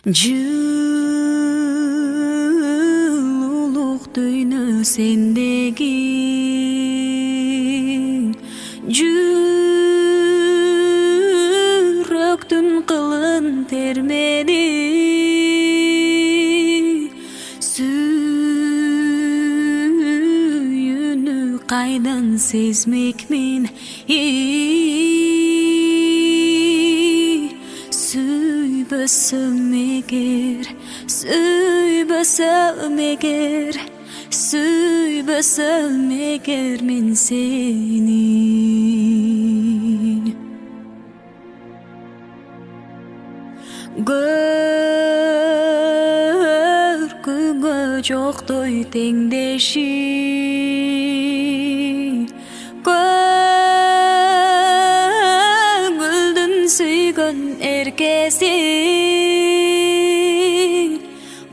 Жылуулук дуйно сендеги жүрөктүн кылын термеди сүйүүнү кайдан сезмекмин Süybösöm eger men seni Görküngö joktoy tengdeşi Көңүлдүн сүйгөн эркеси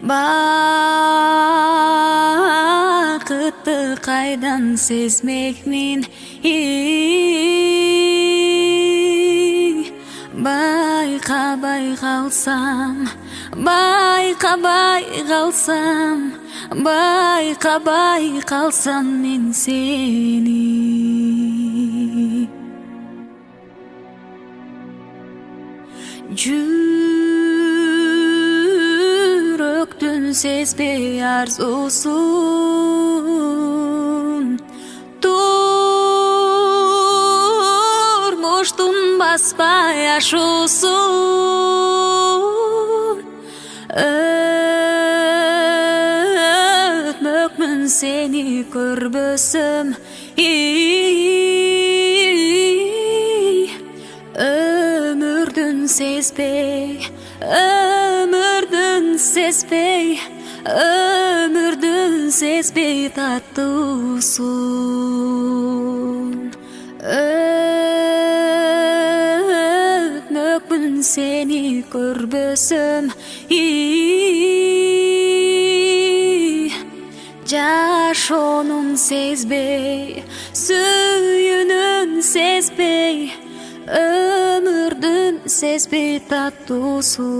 Бакытты кайдан сезмекмин Байкабай калсам мен сени Жүрөктүн сезбей арзусун Турмуштун баспай ашуусун Өтмөкмүн сени көрбөсөм Өмүрдүн сезбей таттуусун Өтмөкмүн сени көрбөсөм Жашоонун сезбей, сүйүүнүн сезбей Өмүрдүн сезбей таттуусун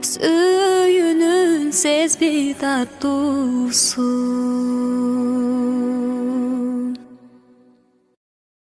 Сүйүүнүн сезбей таттуусун